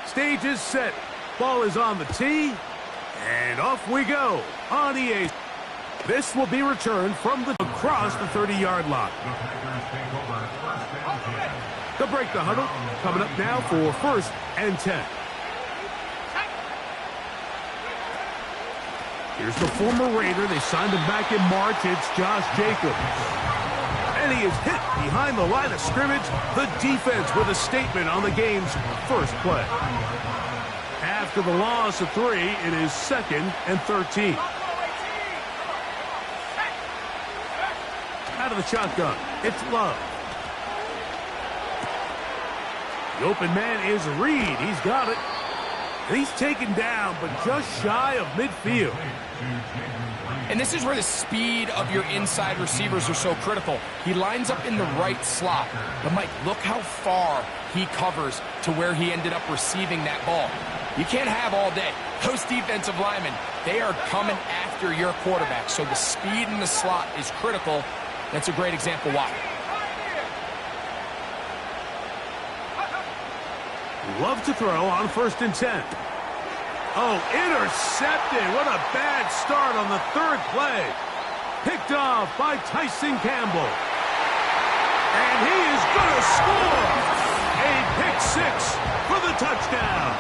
Stage is set. Ball is on the tee. And off we go on the 8th. This will be returned from the across the 30-yard line. They'll break the huddle. Coming up now for 1st and 10. Here's the former Raider. They signed him back in March. It's Josh Jacobs. And he is hit behind the line of scrimmage. The defense with a statement on the game's first play. After the loss of 3, it is 2nd and 13. Out of the shotgun, it's Love. The open man is Reed. He's got it. And he's taken down, but just shy of midfield. And this is where the speed of your inside receivers are so critical. He lines up in the right slot. But, Mike, look how far he covers to where he ended up receiving that ball. You can't have all day. Those defensive linemen, they are coming after your quarterback. So the speed in the slot is critical. That's a great example why. Love to throw on 1st and 10. Oh, intercepted. What a bad start on the 3rd play. Picked off by Tyson Campbell. And he is going to score. A pick 6 for the touchdown.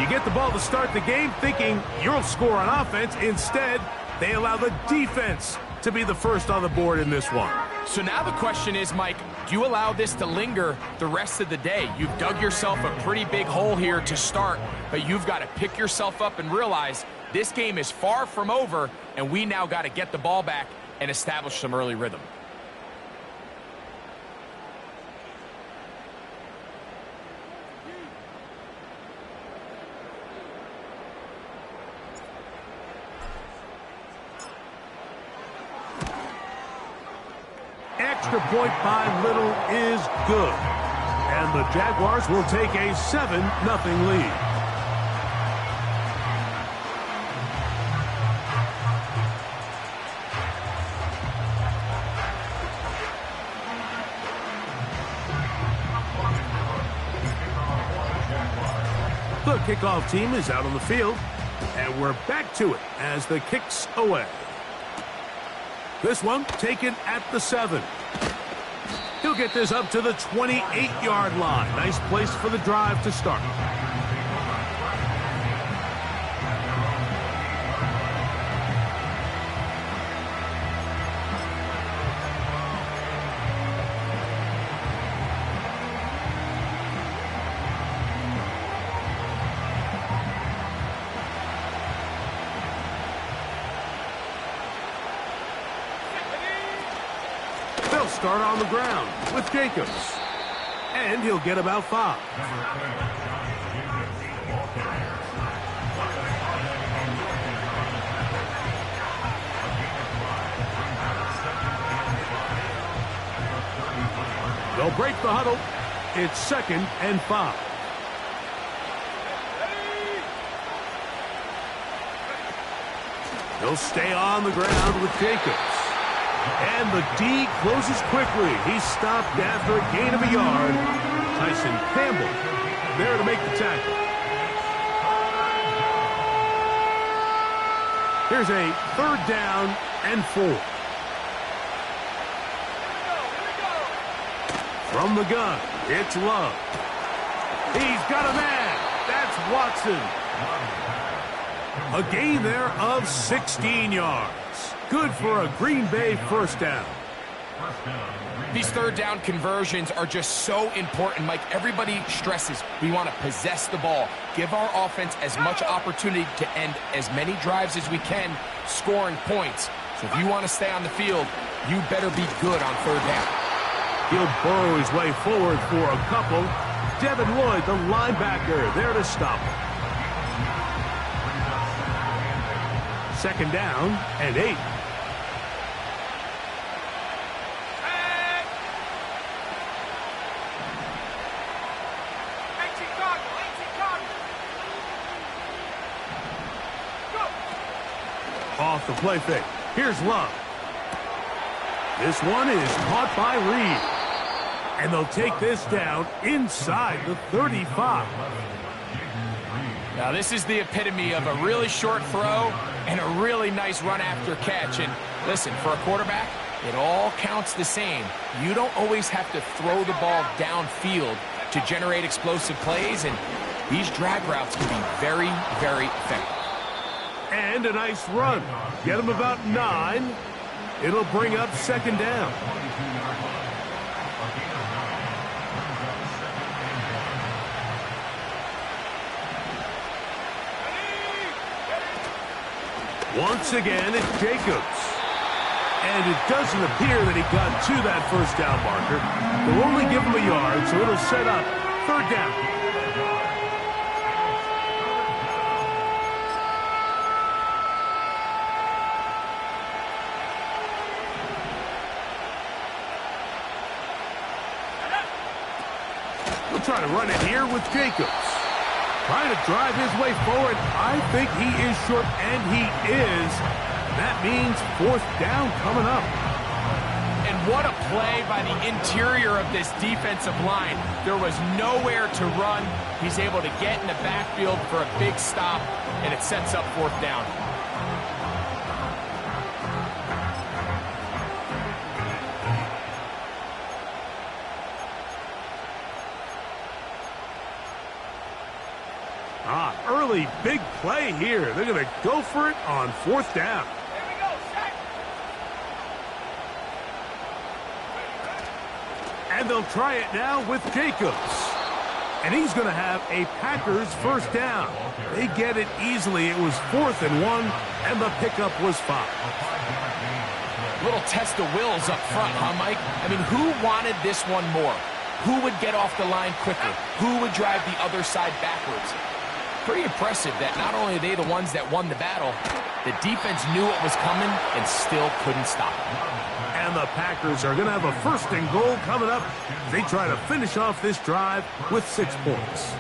You get the ball to start the game thinking you'll score on offense. Instead, they allow the defense to be the first on the board in this one. So now the question is, Mike, do you allow this to linger the rest of the day? You've dug yourself a pretty big hole here to start, but you've got to pick yourself up and realize this game is far from over, and we now got to get the ball back and establish some early rhythm. Extra point by Little is good. And the Jaguars will take a 7-0 lead. The kickoff team is out on the field. And we're back to it as the kick's away. This one taken at the 7. He'll get this up to the 28-yard line. Nice place for the drive to start. Start on the ground with Jacobs. And he'll get about 5. They'll break the huddle. It's 2nd and 5. He'll stay on the ground with Jacobs. And the D closes quickly. He's stopped after a gain of a yard. Tyson Campbell there to make the tackle. Here's a 3rd down and 4. From the gun, it's Love. He's got a man. That's Watson. A gain there of 16 yards. Good for a Green Bay 1st down. These 3rd down conversions are just so important, Mike. Everybody stresses we want to possess the ball, give our offense as much opportunity to end as many drives as we can, scoring points. So if you want to stay on the field, you better be good on 3rd down. He'll burrow his way forward for a couple. Devin Lloyd, the linebacker, there to stop him. 2nd down and 8. Off the play fake. Here's Love. This one is caught by Reed. And they'll take this down inside the 35. Now, this is the epitome of a really short throw and a really nice run after catch. And listen, for a quarterback, it all counts the same. You don't always have to throw the ball downfield to generate explosive plays, and these drag routes can be very, very effective. And a nice run. Get him about 9. It'll bring up second down. Once again, it's Jacobs. And it doesn't appear that he got to that first down marker. They'll only give him a yard, so it'll set up third down. We'll try to run it here with Jacobs. Trying to drive his way forward. I think he is short, and he is. That means fourth down coming up. And what a play by the interior of this defensive line. There was nowhere to run. He's able to get in the backfield for a big stop, and it sets up fourth down. Early big play here. They're going to go for it on fourth down. Here we go, set. And they'll try it now with Jacobs. And he's going to have a Packers first down. They get it easily. It was 4th and 1, and the pickup was 5. Little test of wills up front, huh, Mike? I mean, who wanted this one more? Who would get off the line quicker? Who would drive the other side backwards? Pretty impressive that not only are they the ones that won the battle, the defense knew it was coming and still couldn't stop it. And the Packers are going to have a first and goal coming up. They try to finish off this drive with 6 points.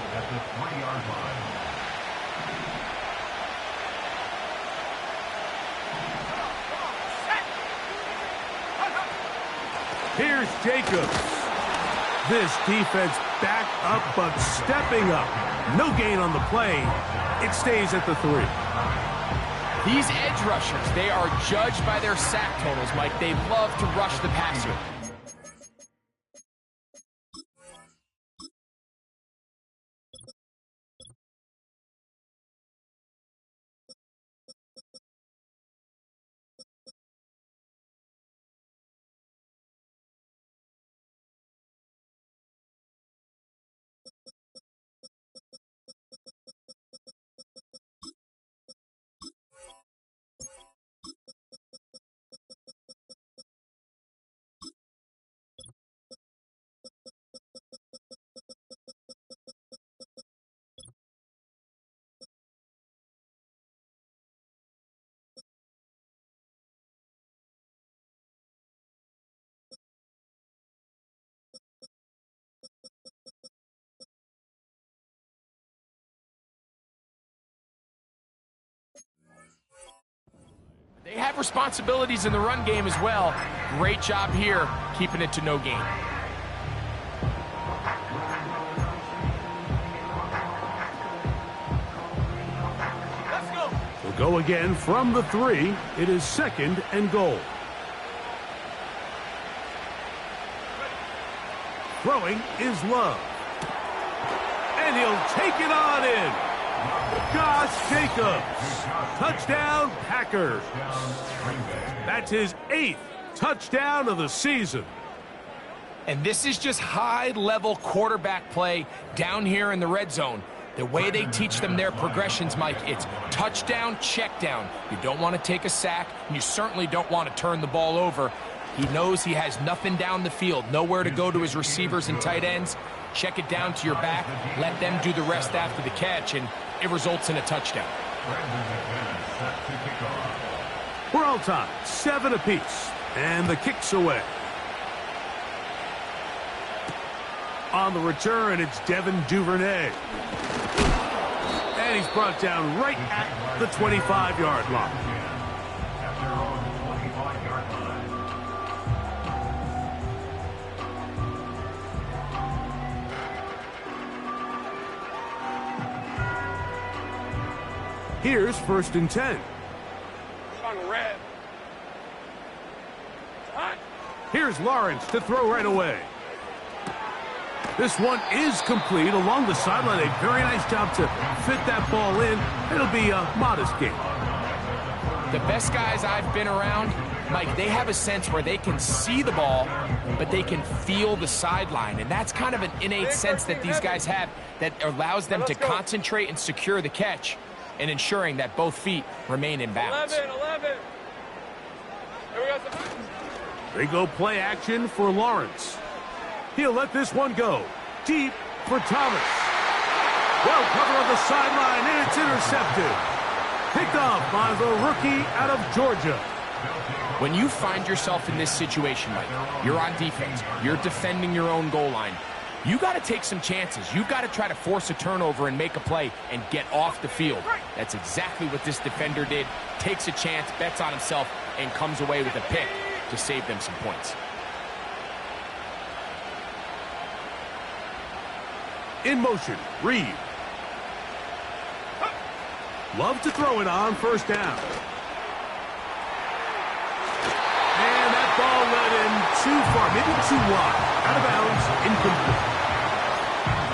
Here's Jacobs. This defense back up but stepping up. No gain on the play. It stays at the 3. These edge rushers, they are judged by their sack totals, Mike. They love to rush the passer. They have responsibilities in the run game as well. Great job here, keeping it to no gain. Let's go. We'll go again from the 3. It is 2nd and goal. Throwing is Love. And he'll take it on in. Josh Jacobs. Touchdown, Packers. That's his 8th touchdown of the season. And this is just high-level quarterback play down here in the red zone. The way they teach them their progressions, Mike, it's touchdown, check down. You don't want to take a sack, and you certainly don't want to turn the ball over. He knows he has nothing down the field, nowhere to go to his receivers and tight ends. Check it down to your back, let them do the rest after the catch, and it results in a touchdown. We're all tied, 7 apiece, and the kick's away. On the return, it's Devin Duvernay. And he's brought down right at the 25-yard line. Here's 1st and 10. Here's Lawrence to throw right away. This one is complete along the sideline. A very nice job to fit that ball in. It'll be a modest gain. The best guys I've been around, Mike, they have a sense where they can see the ball, but they can feel the sideline. And that's kind of an innate sense that these guys have that allows them to concentrate and secure the catch and ensuring that both feet remain in bounds. 11. They go play action for Lawrence. He'll let this one go. Deep for Thomas. Well covered on the sideline, and it's intercepted. Picked off by the rookie out of Georgia. When you find yourself in this situation, Mike, you're on defense, you're defending your own goal line, you got to take some chances. You've got to try to force a turnover and make a play and get off the field. That's exactly what this defender did. Takes a chance, bets on himself, and comes away with a pick to save them some points. In motion, Reed. Love to throw it on 1st down. And that ball led in too far, maybe too wide. Out of bounds, incomplete.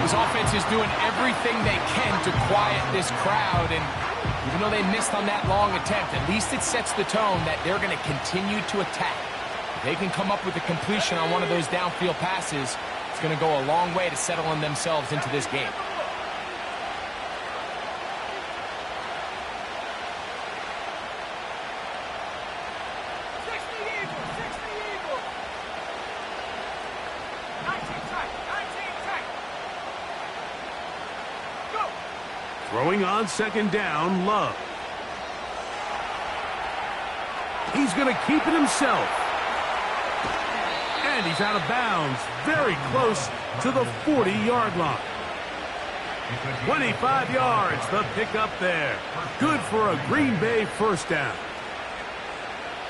This offense is doing everything they can to quiet this crowd, and even though they missed on that long attempt, at least it sets the tone that they're going to continue to attack. If they can come up with a completion on one of those downfield passes, it's going to go a long way to settling themselves into this game. Throwing on 2nd down, Love. He's going to keep it himself. And he's out of bounds, very close to the 40-yard line. 25 yards, the pickup there. Good for a Green Bay 1st down.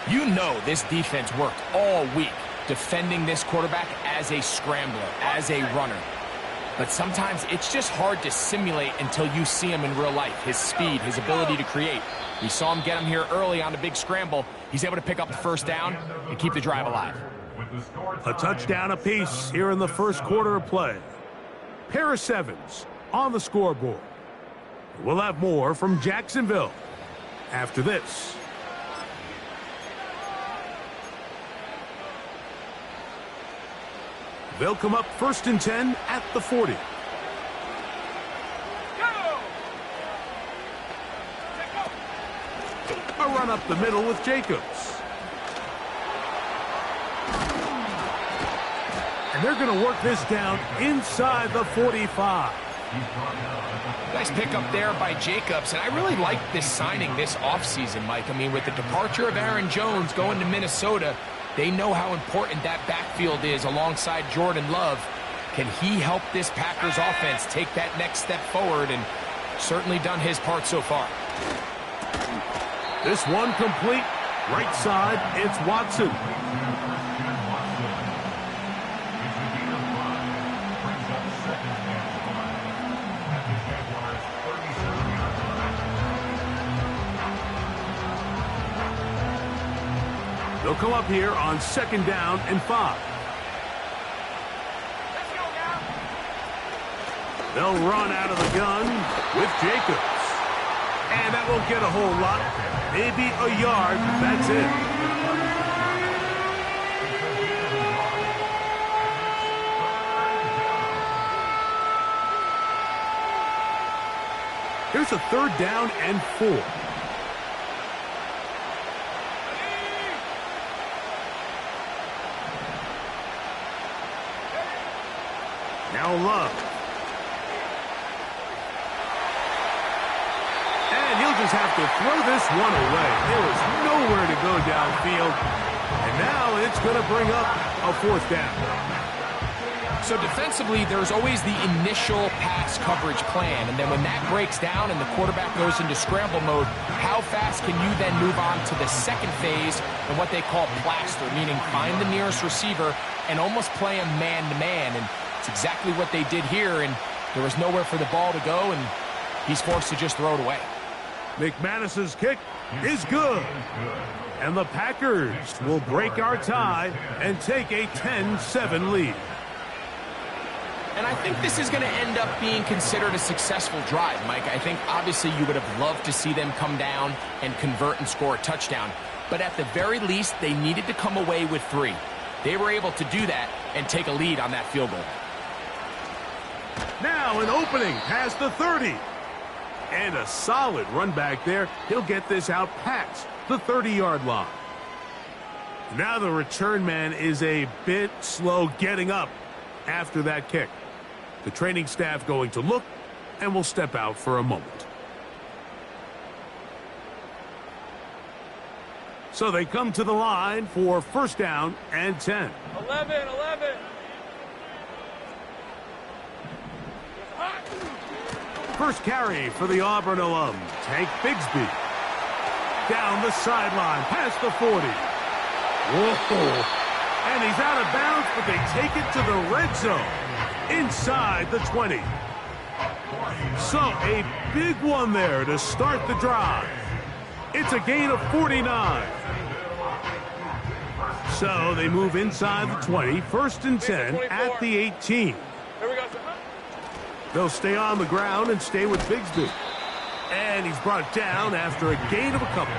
You know this defense worked all week defending this quarterback as a scrambler, as a runner. But sometimes it's just hard to simulate until you see him in real life. His speed, his ability to create. We saw him get him here early on the big scramble. He's able to pick up the 1st down and keep the drive alive. A touchdown apiece here in the 1st quarter of play. Pair of 7s on the scoreboard. We'll have more from Jacksonville after this. They'll come up 1st and 10 at the 40. A run up the middle with Jacobs. And they're going to work this down inside the 45. Nice pickup there by Jacobs, and I really like this signing this offseason, Mike. I mean, with the departure of Aaron Jones going to Minnesota, they know how important that backfield is alongside Jordan Love. Can he help this Packers offense take that next step forward? And certainly done his part so far. This one complete. Right side, it's Watson. They'll come up here on 2nd down and 5. They'll run out of the gun with Jacobs. And that won't get a whole lot. Maybe a yard. That's it. Here's a 3rd down and 4. Now Love. And he'll just have to throw this one away. There was nowhere to go downfield. And now it's going to bring up a 4th down. So defensively, there's always the initial pass coverage plan. And then when that breaks down and the quarterback goes into scramble mode, how fast can you then move on to the 2nd phase and what they call plaster, meaning find the nearest receiver and almost play him man-to-man. And it's exactly what they did here, and there was nowhere for the ball to go, and he's forced to just throw it away. McManus's kick is good. And the Packers will break our tie and take a 10-7 lead. And I think this is going to end up being considered a successful drive, Mike. I think obviously you would have loved to see them come down and convert and score a touchdown. But at the very least, they needed to come away with 3. They were able to do that and take a lead on that field goal. Now an opening past the 30. And a solid run back there. He'll get this out past the 30-yard line. Now the return man is a bit slow getting up after that kick. The training staff going to look and will step out for a moment. So they come to the line for first down and 10. 11. First carry for the Auburn alum, Tank Bigsby. Down the sideline, past the 40. Whoa! And he's out of bounds, but they take it to the red zone. Inside the 20. So a big one there to start the drive. It's a gain of 49. So they move inside the 20, first and 10 at the 18. They'll stay on the ground and stay with Bigsby. And he's brought down after a gain of a couple.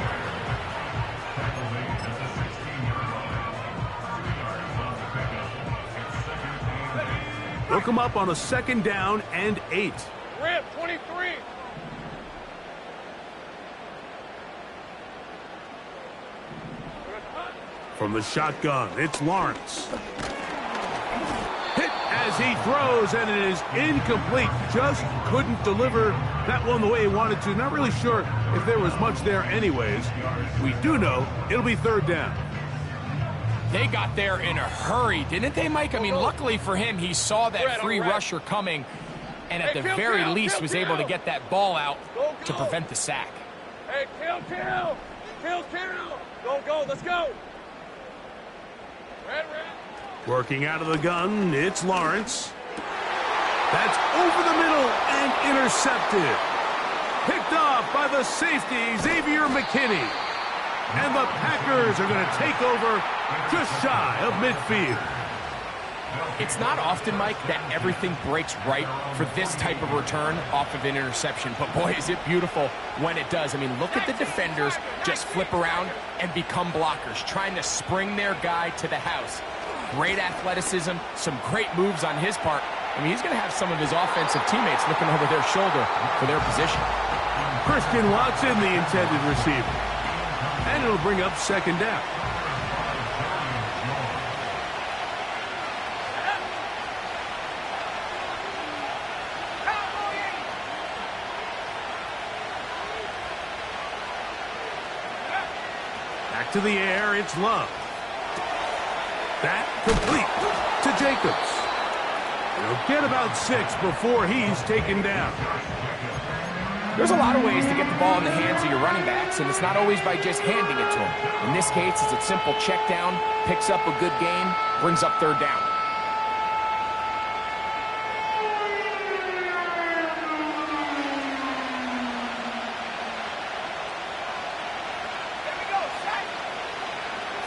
They'll come up on a second down and 8. Rip, 23. From the shotgun, it's Lawrence. Hit as he throws, and it is incomplete. Just couldn't deliver that one the way he wanted to. Not really sure if there was much there anyways. We do know it'll be third down. They got there in a hurry, didn't they, Mike? I mean, luckily for him, he saw that free rusher coming, and at the very least was able to get that ball out to prevent the sack. Hey, kill. Go, let's go. Red. Working out of the gun, it's Lawrence. That's over the middle and intercepted. Picked off by the safety, Xavier McKinney. And the Packers are going to take over just shy of midfield. It's not often, Mike, that everything breaks right for this type of return off of an interception. But, boy, is it beautiful when it does. I mean, look at the defenders just flip around and become blockers, trying to spring their guy to the house. Great athleticism, some great moves on his part. I mean, he's going to have some of his offensive teammates looking over their shoulder for their position. Christian Watson, the intended receiver. And it'll bring up second down. Back to the air, it's Love. That complete to Jacobs. He'll get about 6 before he's taken down. There's a lot of ways to get the ball in the hands of your running backs, and it's not always by just handing it to them. In this case, it's a simple check down, picks up a good gain, brings up third down.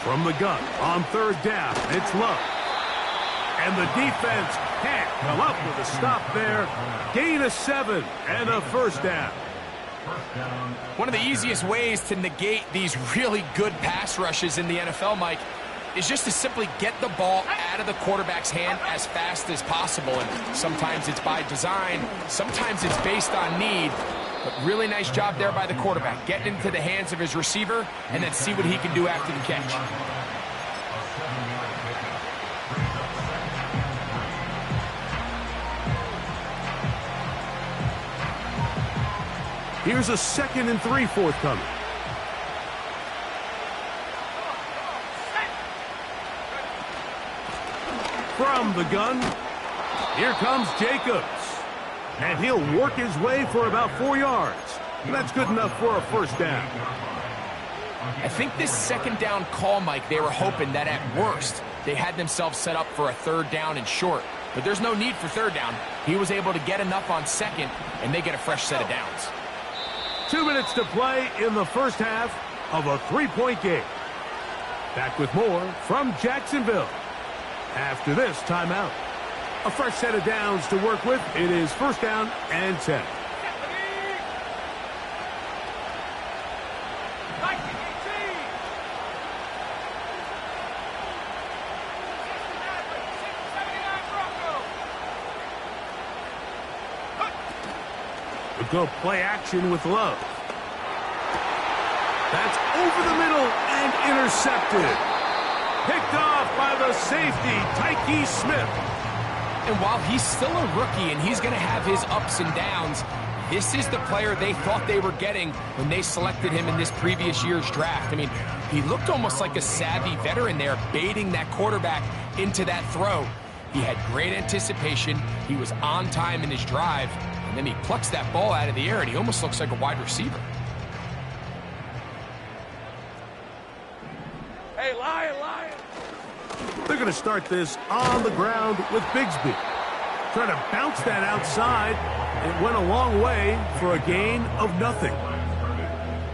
From the gun on third down, it's Love. And the defense can't come up with a stop there. Gain of 7 and a first down. One of the easiest ways to negate these really good pass rushes in the NFL, Mike, is just to simply get the ball out of the quarterback's hand as fast as possible. And sometimes it's by design, sometimes it's based on need. But really nice job there by the quarterback, getting into the hands of his receiver and then see what he can do after the catch. Here's a 2nd and 3 forthcoming. From the gun, here comes Jacobs. And he'll work his way for about 4 yards. And that's good enough for a first down. I think this second down call, Mike, they were hoping that at worst they had themselves set up for a third down and short. But there's no need for third down. He was able to get enough on second, and they get a fresh set of downs. 2 minutes to play in the first half of a 3-point game. Back with more from Jacksonville after this timeout. A fresh set of downs to work with. It is first down and 10. We'll go play action with Love. That's over the middle and intercepted. Picked off by the safety, Tyke Smith. And while he's still a rookie and he's going to have his ups and downs, this is the player they thought they were getting when they selected him in this previous year's draft. I mean, he looked almost like a savvy veteran there, baiting that quarterback into that throw. He had great anticipation. He was on time in his drive. And then he plucks that ball out of the air, and he almost looks like a wide receiver. Hey, Lion! They're going to start this on the ground with Bigsby. Trying to bounce that outside. It went a long way for a gain of nothing.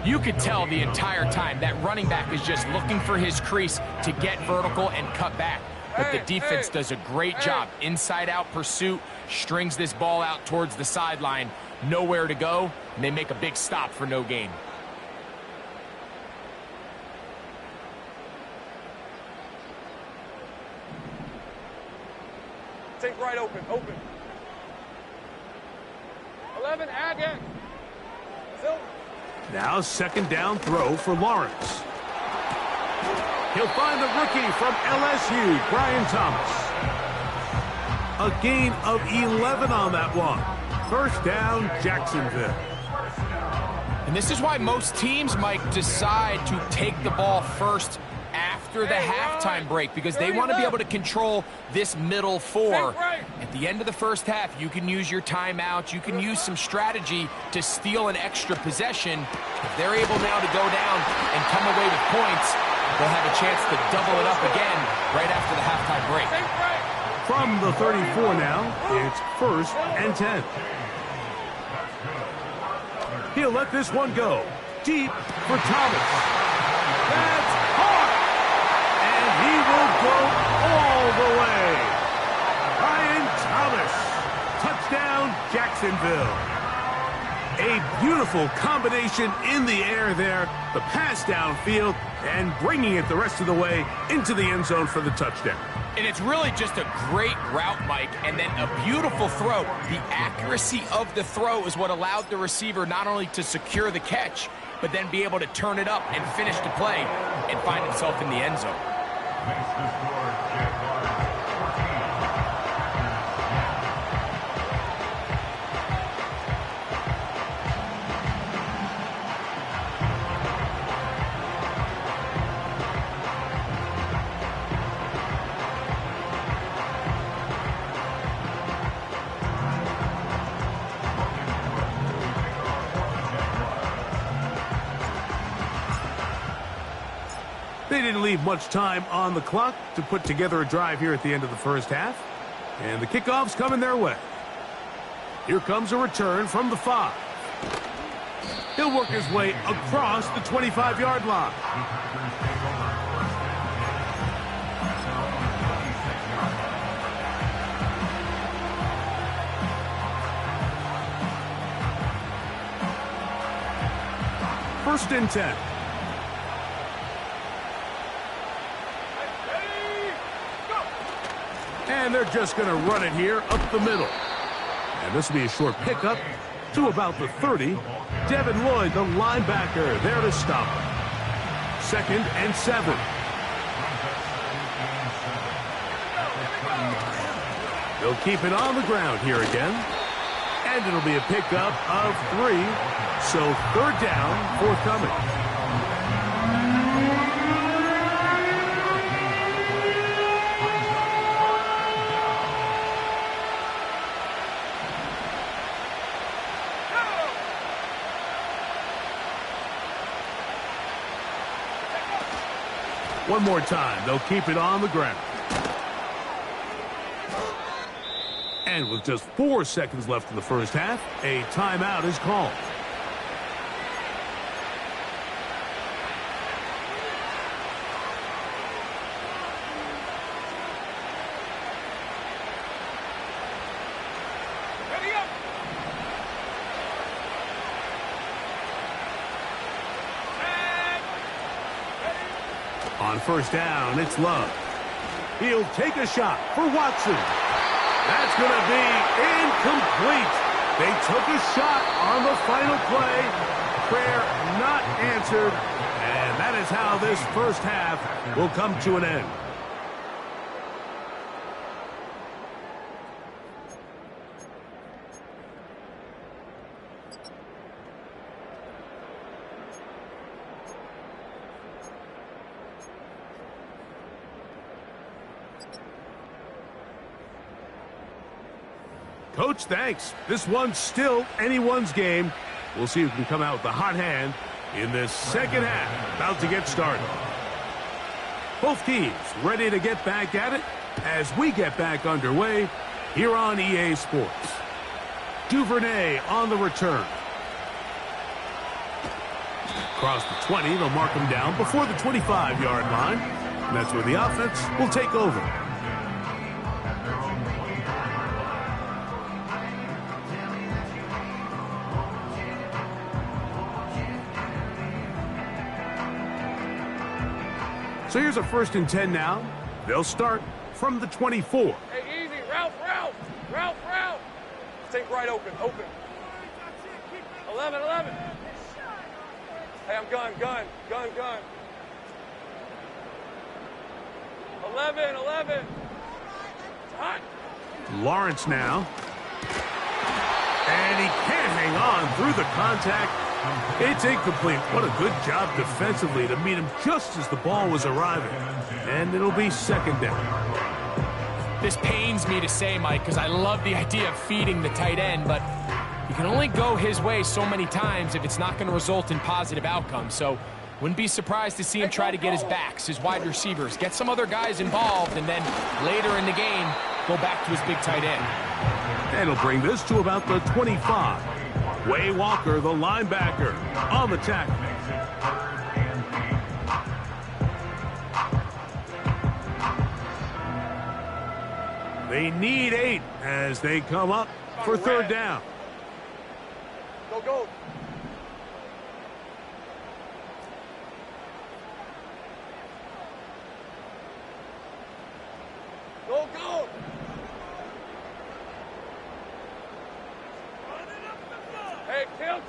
You could tell the entire time that running back is just looking for his crease to get vertical and cut back. But the defense does a great job. Inside-out pursuit, strings this ball out towards the sideline. Nowhere to go, and they make a big stop for no gain. Take right open. 11, Agate. Now second down throw for Lawrence. He'll find the rookie from LSU, Brian Thomas. A gain of 11 on that one. First down, Jacksonville. And this is why most teams, Mike, decide to take the ball first after the halftime break, because they want to be able to control this middle four. At the end of the first half, you can use your timeouts. You can use some strategy to steal an extra possession. If they're able now to go down and come away with points, they'll have a chance to double it up again right after the halftime break. From the 34 now, it's first and 10. He'll let this one go. Deep for Thomas. That's hard. And he will go all the way. Brian Thomas. Touchdown, Jacksonville. A beautiful combination in the air there. The pass downfield and bringing it the rest of the way into the end zone for the touchdown. And it's really just a great route, Mike, and then a beautiful throw. The accuracy of the throw is what allowed the receiver not only to secure the catch, but then be able to turn it up and finish the play and find himself in the end zone. They didn't leave much time on the clock to put together a drive here at the end of the first half. And the kickoff's coming their way. Here comes a return from the 5. He'll work his way across the 25-yard line. First and 10. And they're just going to run it here up the middle. And this will be a short pickup to about the 30. Devin Lloyd, the linebacker, there to stop. Second and 7. They'll keep it on the ground here again. And it'll be a pickup of 3. So third down forthcoming. One more time, they'll keep it on the ground. And with just 4 seconds left in the first half, a timeout is called. On first down, it's Love. He'll take a shot for Watson. That's going to be incomplete. They took a shot on the final play. Prayer not answered. And that is how this first half will come to an end. Coach, thanks. This one's still anyone's game. We'll see who can come out with the hot hand in this second half. About to get started. Both teams ready to get back at it as we get back underway here on EA Sports. Duvernay on the return. Across the 20, they'll mark him down before the 25-yard line. And that's where the offense will take over. So here's a 1st and 10 now. They'll start from the 24. Hey, easy. Route. Think right open. 11. Hey, I'm gun. 11. Hot. Lawrence now. And he can't hang on through the contact. It's incomplete. What a good job defensively to meet him just as the ball was arriving. And it'll be 2nd down. This pains me to say, Mike, because I love the idea of feeding the tight end, but you can only go his way so many times if it's not going to result in positive outcomes. So wouldn't be surprised to see him try to get his backs, his wide receivers, get some other guys involved, and then later in the game, go back to his big tight end. That'll bring this to about the 25. Way Walker, the linebacker, on the tackle. They need 8 as they come up for 3rd down. Go. Go. Hey, kill.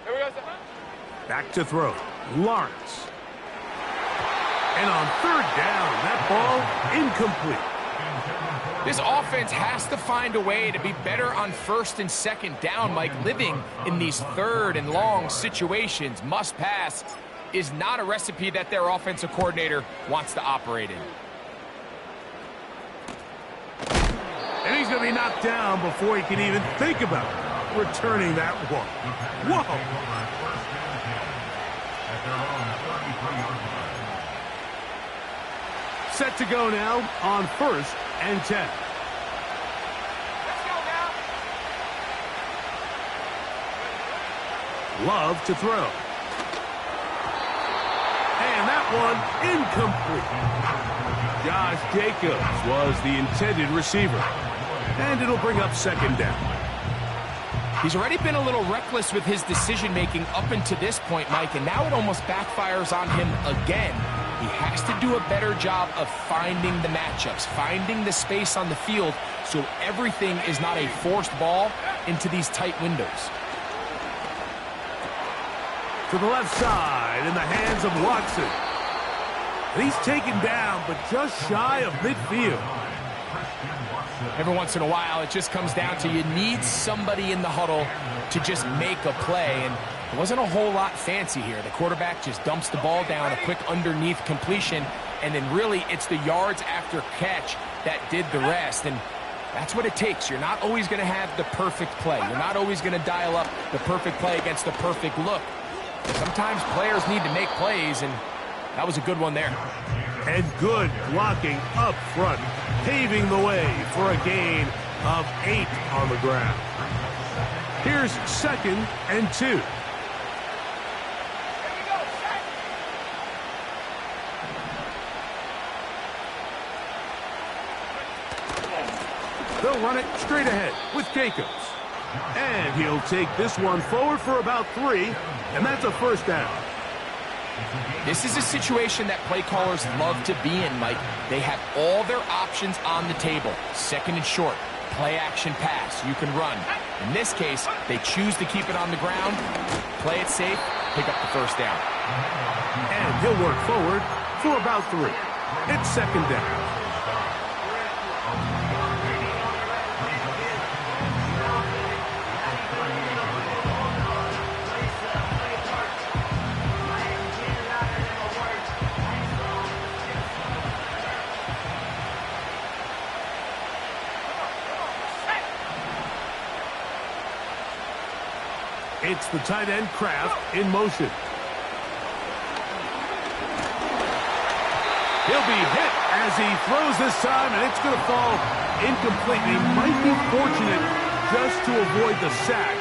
Here we go. Back to throw. Lawrence. And on 3rd down, that ball incomplete. This offense has to find a way to be better on 1st and 2nd down, Mike. Living in these 3rd and long situations, must pass, is not a recipe that their offensive coordinator wants to operate in. And he's going to be knocked down before he can even think about returning that one. Whoa! Set to go now on 1st and 10. Let's go now. Love to throw. And that one incomplete. Josh Jacobs was the intended receiver. And it'll bring up 2nd down. He's already been a little reckless with his decision-making up until this point, Mike, and now it almost backfires on him again. He has to do a better job of finding the matchups, finding the space on the field so everything is not a forced ball into these tight windows. To the left side in the hands of Watson. And he's taken down, but just shy of midfield. Every once in a while, it just comes down to you need somebody in the huddle to just make a play, and it wasn't a whole lot fancy here. The quarterback just dumps the ball down, a quick underneath completion, and then really it's the yards after catch that did the rest, and that's what it takes. You're not always going to have the perfect play. You're not always going to dial up the perfect play against the perfect look. Sometimes players need to make plays, and that was a good one there. And good blocking up front, paving the way for a gain of 8 on the ground. Here's 2nd and 2. They'll run it straight ahead with Jacobs. And he'll take this one forward for about 3, and that's a first down. This is a situation that play callers love to be in, Mike. They have all their options on the table. Second and short, play action pass, you can run. In this case, they choose to keep it on the ground, play it safe, pick up the first down. And he'll work forward for about 3. It's second down. It's the tight end Kraft in motion. He'll be hit as he throws this time, and it's going to fall incomplete. He might be fortunate just to avoid the sack,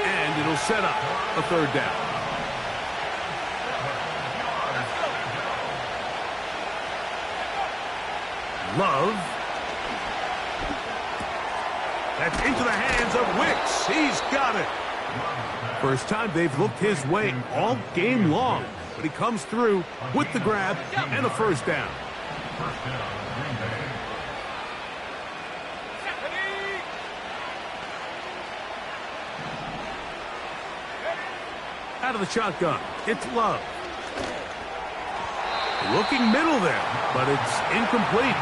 and it'll set up a third down. Love. That's into the hands of Wicks. He's got it. First time they've looked his way all game long, but he comes through with the grab and a first down. Out of the shotgun, it's Love. Looking middle there, but it's incomplete.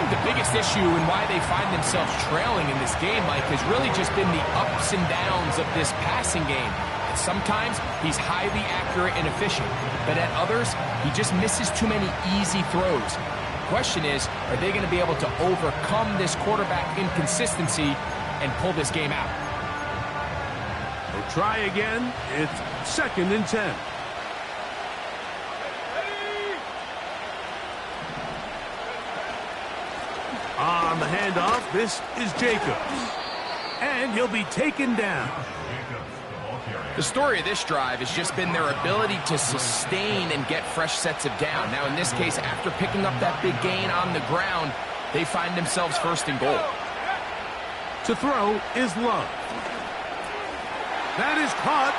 The biggest issue and why they find themselves trailing in this game, Mike, has really just been the ups and downs of this passing game. And sometimes he's highly accurate and efficient, but at others, he just misses too many easy throws. The question is, are they going to be able to overcome this quarterback inconsistency and pull this game out? They'll try again. It's second and 10. On the handoff, this is Jacobs. And he'll be taken down. The story of this drive has just been their ability to sustain and get fresh sets of down. Now, in this case, after picking up that big gain on the ground, they find themselves first and goal. To throw is Love. That is caught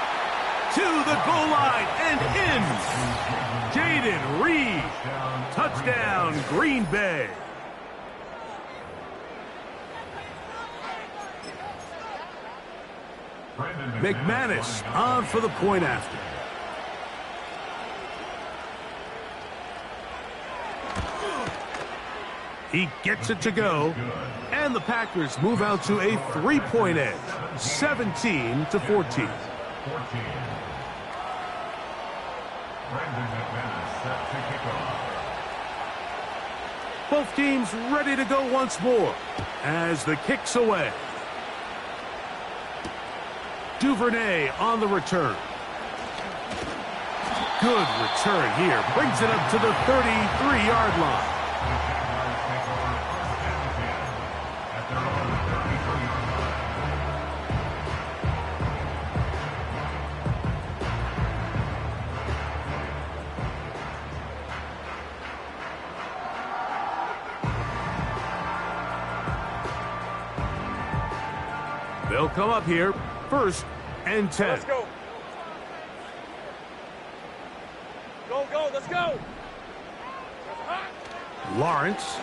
to the goal line and in. Jaden Reed. Touchdown, Green Bay. McManus on for the point after. He gets it to go, and the Packers move out to a 3-point edge, 17-14. Both teams ready to go once more as the kick's away. Duvernay on the return. Good return here. Brings it up to the 33-yard line. They'll come up here. First and 10. Let's go. Go, let's go. Lawrence.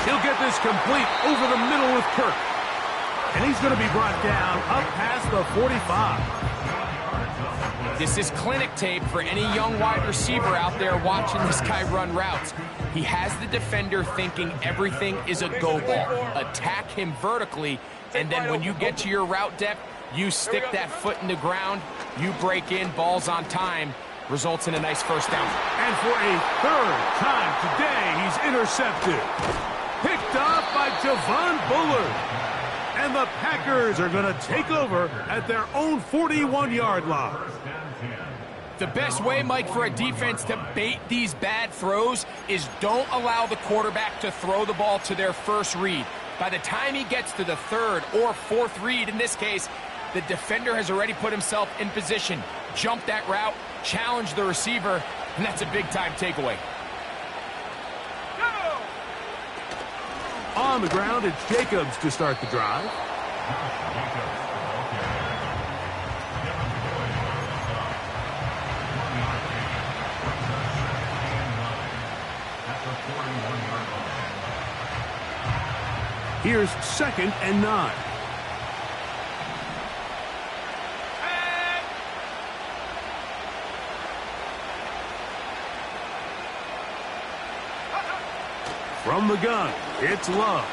He'll get this complete over the middle with Kirk. And he's going to be brought down up past the 45. This is clinic tape for any young wide receiver out there watching this guy run routes. He has the defender thinking everything is a go ball. Attack him vertically, and then when you get to your route depth, you stick that foot in the ground, you break in, ball's on time, results in a nice first down. And for a third time today, he's intercepted. Picked off by Javon Bullard. And the Packers are going to take over at their own 41-yard line. The best way, Mike, for a defense to bait these bad throws is don't allow the quarterback to throw the ball to their first read. By the time he gets to the third or fourth read, in this case, the defender has already put himself in position, jump that route, challenge the receiver, and that's a big-time takeaway. On the ground, it's Jacobs to start the drive. Here's 2nd and 9. From the gun, it's Love.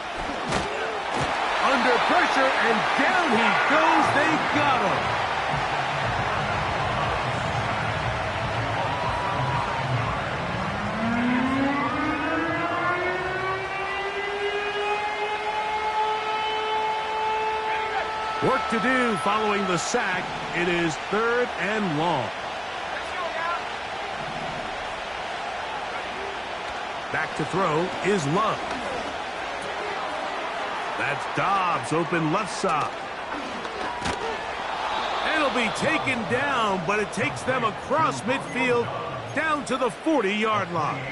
Under pressure, and down he goes. They got him. Work to do following the sack. It is 3rd and long. Back to throw is Love. That's Dobbs open left side. It'll be taken down, but it takes them across midfield down to the 40-yard line.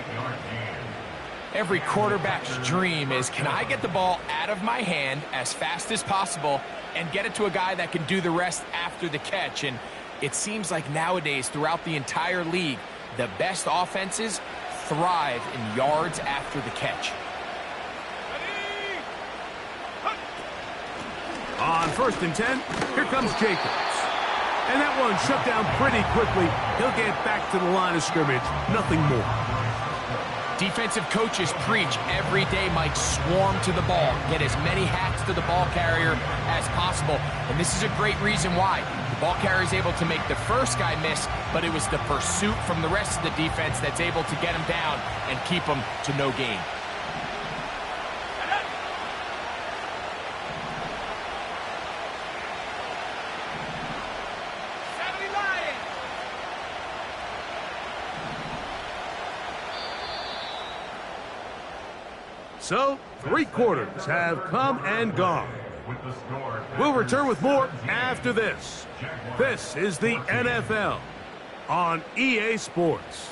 Every quarterback's dream is, can I get the ball out of my hand as fast as possible and get it to a guy that can do the rest after the catch? And it seems like nowadays throughout the entire league, the best offenses thrive in yards after the catch. On 1st and 10, here comes Jacobs. And that one shut down pretty quickly. He'll get back to the line of scrimmage. Nothing more. Defensive coaches preach every day, Mike, swarm to the ball. Get as many hats to the ball carrier as possible. And this is a great reason why. The ball carrier is able to make the first guy miss, but it was the pursuit from the rest of the defense that's able to get him down and keep him to no gain. So, 3 quarters have come and gone. We'll return with more after this. This is the NFL on EA Sports.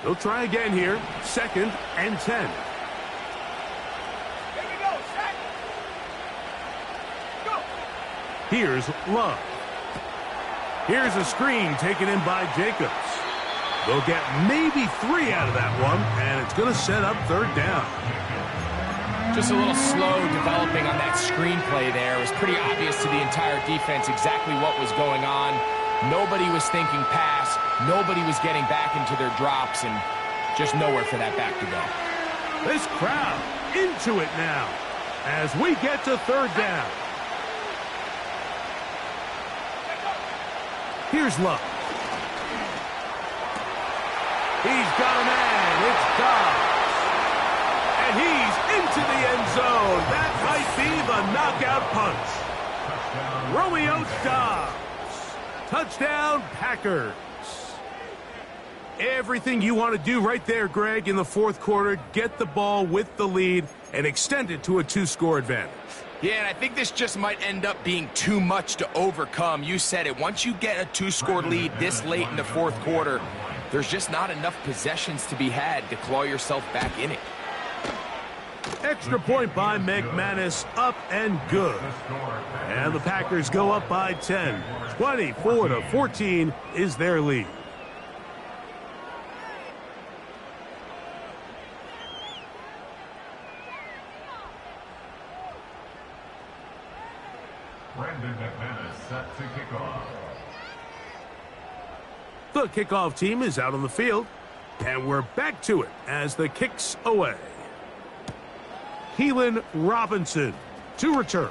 They'll try again here. 2nd and 10. Here's Love. Here's a screen taken in by Jacobs. They'll get maybe 3 out of that one, and it's going to set up 3rd down. Just a little slow developing on that screenplay there. It was pretty obvious to the entire defense exactly what was going on. Nobody was thinking pass. Nobody was getting back into their drops, and just nowhere for that back to go. This crowd into it now as we get to 3rd down. Here's Love. He's got a man. It's Dobbs. And he's into the end zone. That might be the knockout punch. Romeo Dobbs. Touchdown, Packers. Everything you want to do right there, Greg, in the 4th quarter. Get the ball with the lead and extend it to a 2-score advantage. Yeah, and I think this just might end up being too much to overcome. You said it. Once you get a 2-score lead this late in the 4th quarter, there's just not enough possessions to be had to claw yourself back in it. Extra point by McManus, up and good. And the Packers go up by 10. 24-14 is their lead. Brandon McManus set to kick off. The kickoff team is out on the field, and we're back to it as the kick's away. Keelan Robinson to return.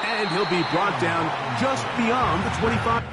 And he'll be brought down just beyond the 25.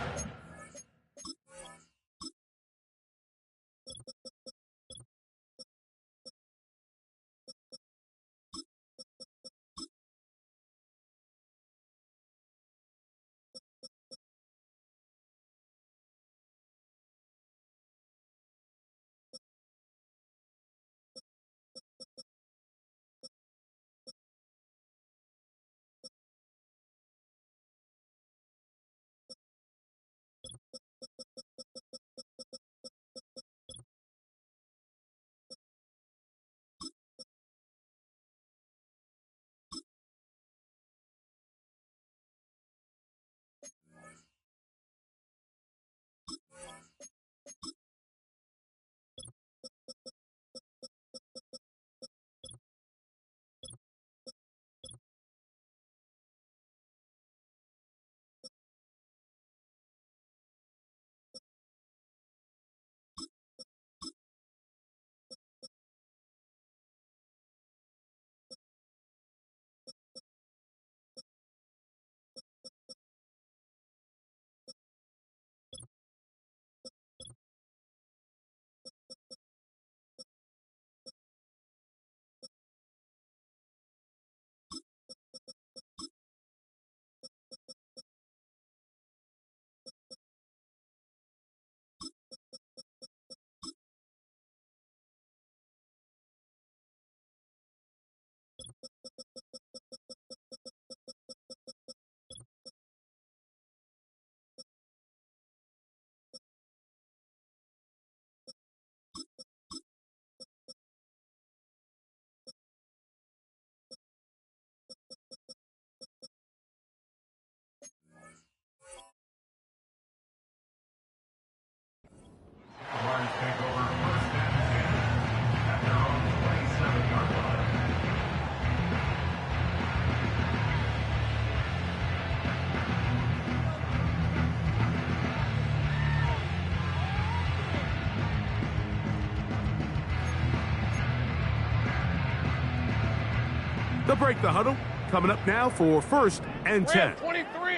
break the huddle. Coming up now for 1st and 10. 23.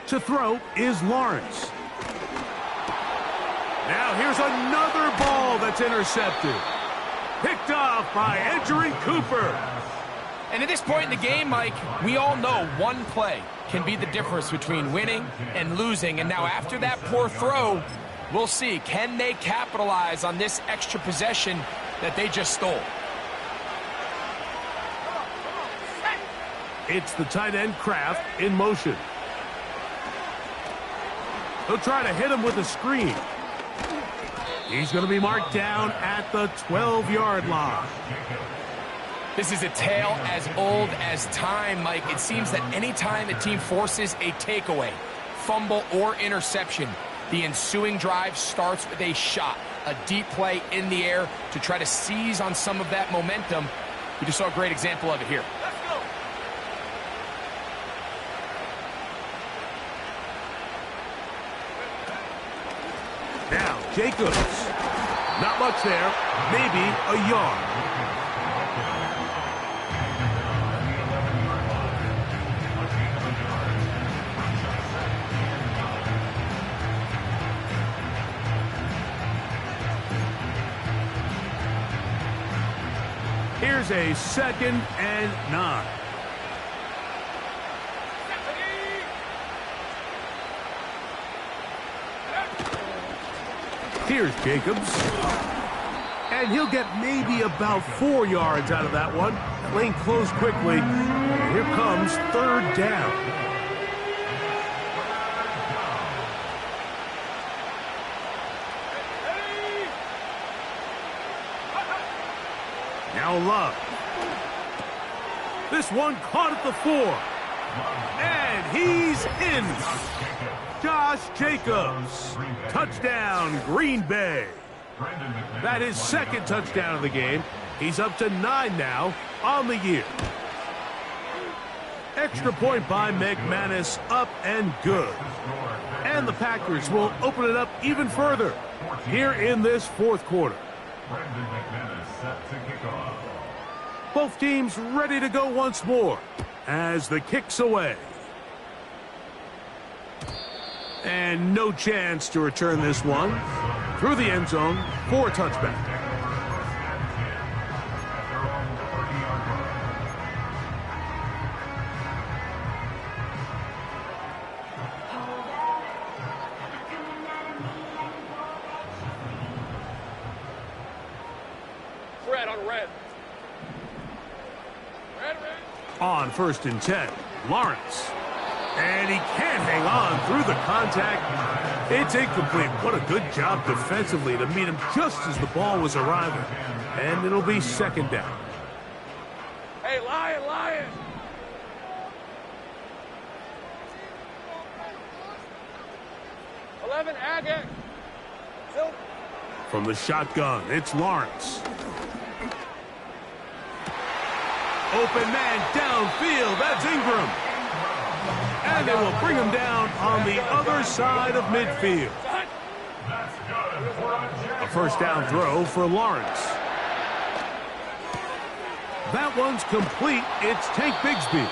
To throw is Lawrence. Now here's another ball that's intercepted. Picked off by Edgerrin Cooper. And at this point in the game, Mike, we all know one play can be the difference between winning and losing. And now after that poor throw, we'll see, can they capitalize on this extra possession that they just stole? It's the tight end Kraft in motion. He'll try to hit him with a screen. He's going to be marked down at the 12-yard line. This is a tale as old as time, Mike. It seems that any time a team forces a takeaway, fumble, or interception, the ensuing drive starts with a shot, a deep play in the air to try to seize on some of that momentum. We just saw a great example of it here. Let's go. Now, Jacobs. Not much there. Maybe a yard. Here's a 2nd and 9. Here's Jacobs. And he'll get maybe about 4 yards out of that one. Lane closed quickly. And here comes 3rd down. Now Love. This one caught at the 4. And he's in. Josh Jacobs. Touchdown, Green Bay. That is 2nd touchdown of the game. He's up to 9 now on the year. Extra point by McManus, up and good. And the Packers will open it up even further here in this 4th quarter. Both teams ready to go once more as the kick's away. And no chance to return this one through the end zone for a touchback. Red on red. Red. On 1st and 10, Lawrence. And he can't hang on through the contact. It's incomplete. What a good job defensively to meet him just as the ball was arriving. And it'll be 2nd down. Hey, Lion. 11, Agate. From the shotgun, it's Lawrence. Open man downfield. That's Ingram. And they will bring him down on the other side of midfield. A 1st down throw for Lawrence. That one's complete. It's Tank Bigsby.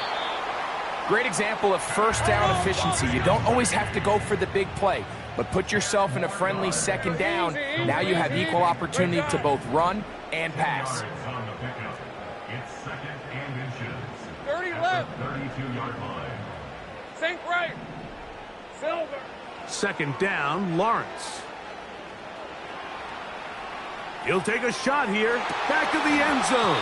Great example of 1st down efficiency. You don't always have to go for the big play, but put yourself in a friendly 2nd down. Now you have equal opportunity to both run and pass. It's 2nd and inches. 30 left. 32-yard line. Sink right. Silver. 2nd down, Lawrence. He'll take a shot here. Back of the end zone.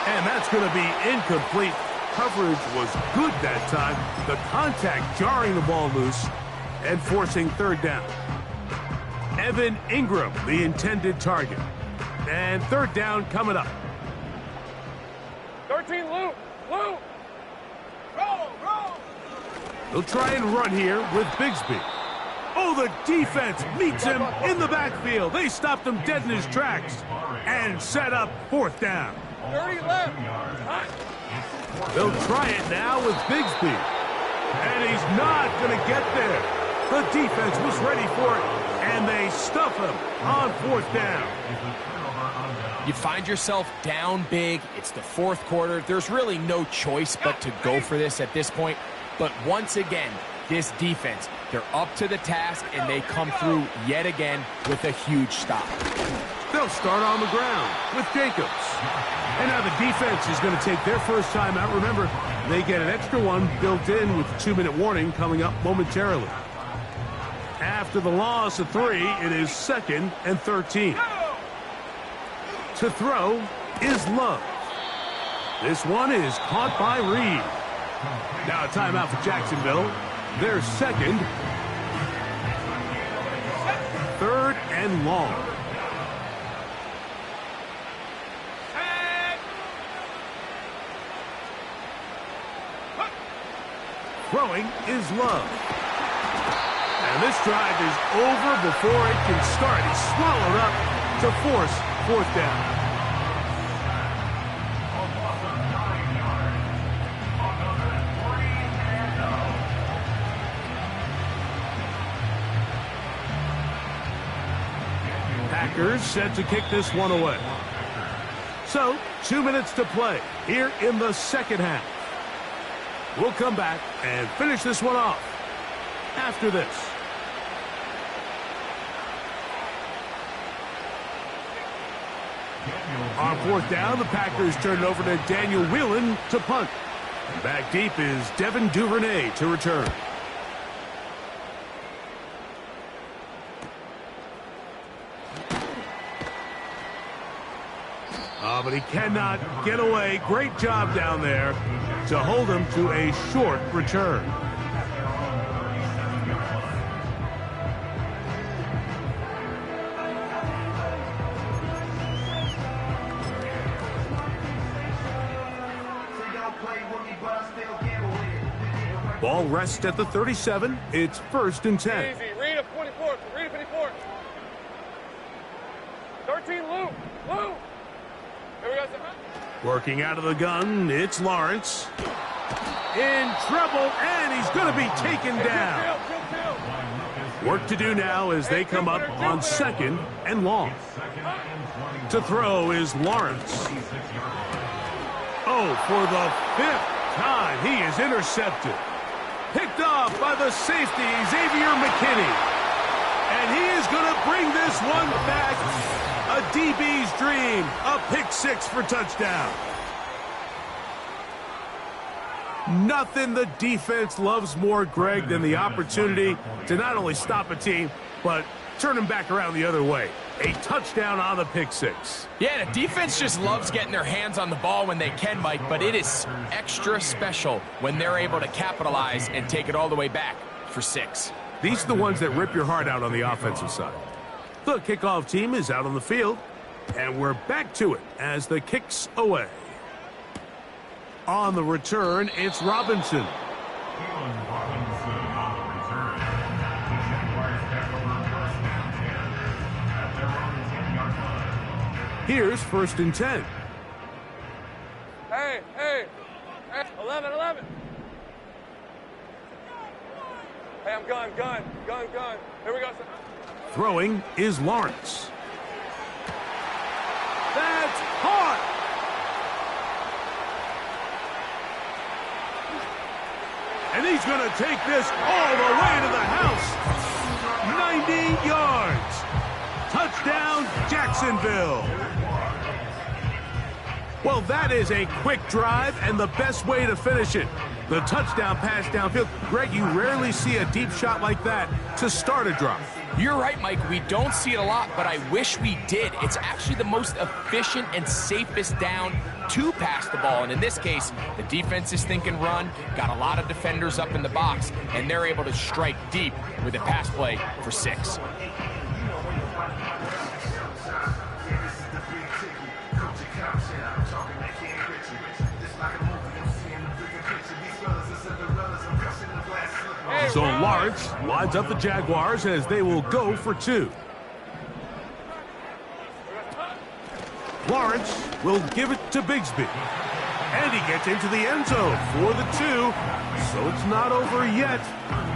And that's going to be incomplete. Coverage was good that time. The contact jarring the ball loose and forcing 3rd down. Evan Ingram, the intended target. And 3rd down coming up. 13 loop. Roll. They'll try and run here with Bigsby. Oh, the defense meets him in the backfield. They stopped him dead in his tracks and set up 4th down. 30 left. They'll try it now with Bigsby. And he's not going to get there. The defense was ready for it, and they stuff him on 4th down. You find yourself down big. It's the fourth quarter. There's really no choice but to go for this at this point. But once again, this defense, they're up to the task, and they come through yet again with a huge stop. They'll start on the ground with Jacobs. And now the defense is going to take their first time out. Remember, they get an extra one built in with the 2-minute warning coming up momentarily. After the loss of 3, it is 2nd and 13. To throw is Love. This one is caught by Reed. Now a timeout for Jacksonville. Their 2nd, 3rd and long. Throwing is Love. And this drive is over before it can start. He's swallowed up to force 4th down. Packers set to kick this one away. So, 2 minutes to play here in the second half. We'll come back and finish this one off after this. On 4th down, the Packers turn it over to Daniel Whelan to punt. Back deep is Devin Duvernay to return. But he cannot get away. Great job down there to hold him to a short return. Ball rests at the 37. It's 1st and 10. Easy. Read a 24. Read a 54. 13, Lou. Lou. Here we go. Working out of the gun, it's Lawrence. In trouble, and he's going to be taken down. Work to do now as they come up on 2nd and long. To throw is Lawrence. Oh, for the 5th time, he is intercepted. Picked off by the safety, Xavier McKinney. And he is going to bring this one back. A DB's dream. A pick-6 for touchdown. Nothing the defense loves more, Greg, than the opportunity to not only stop a team, but turn them back around the other way. A touchdown on the pick-6. Yeah, the defense just loves getting their hands on the ball when they can, Mike, but it is extra special when they're able to capitalize and take it all the way back for 6. These are the ones that rip your heart out on the offensive side. The kickoff team is out on the field, and we're back to it as the kick's away. On the return, it's Robinson. Here's 1st and 10. Hey. 11. Hey, I'm gun. Here we go, sir. Throwing is Lawrence. That's hard. And he's going to take this all the way to the house. 90 yards. Touchdown, Jacksonville. Well, that is a quick drive and the best way to finish it. The touchdown pass downfield. Greg, you rarely see a deep shot like that to start a drive. You're right, Mike. We don't see it a lot, but I wish we did. It's actually the most efficient and safest down to pass the ball. And in this case, the defense is thinking run, got a lot of defenders up in the box, and they're able to strike deep with a pass play for 6. So Lawrence lines up the Jaguars as they will go for 2. Lawrence will give it to Bigsby. And he gets into the end zone for the 2. So it's not over yet.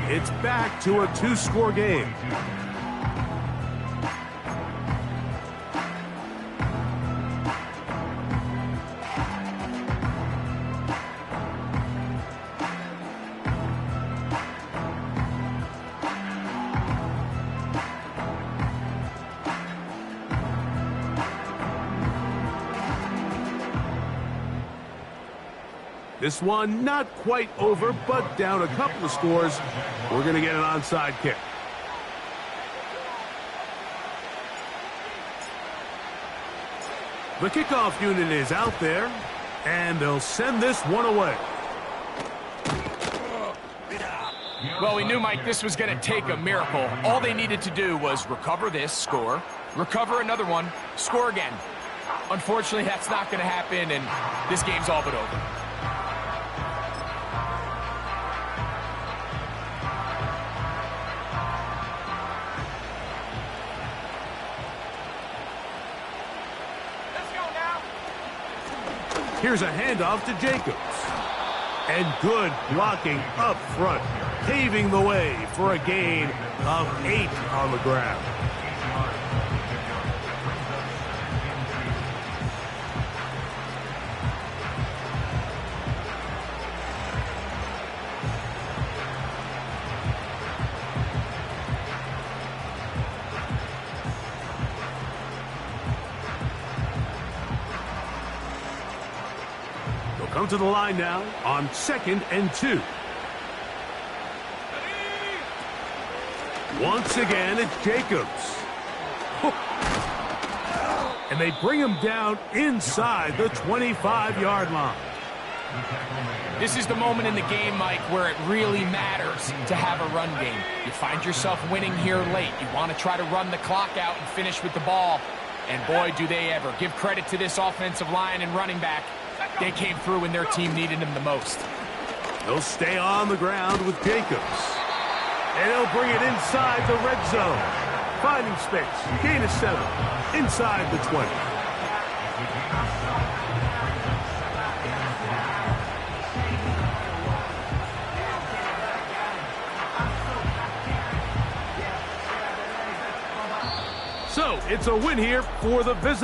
It's back to a 2-score game. This one not quite over, but down a couple of scores. We're going to get an onside kick. The kickoff unit is out there, and they'll send this one away. Well, we knew, Mike, this was going to take a miracle. All they needed to do was recover this, score, recover another one, score again. Unfortunately, that's not going to happen, and this game's all but over. Here's a handoff to Jacobs. And good blocking up front, paving the way for a gain of 8 on the ground. Come to the line now on 2nd and 2. Once again, it's Jacobs. And they bring him down inside the 25-yard line. This is the moment in the game, Mike, where it really matters to have a run game. You find yourself winning here late. You want to try to run the clock out and finish with the ball. And boy, do they ever. Give credit to this offensive line and running back. They came through when their team needed them the most. They'll stay on the ground with Jacobs. And they'll bring it inside the red zone. Finding space. Gain of 7. Inside the 20. So, it's a win here for the visiting.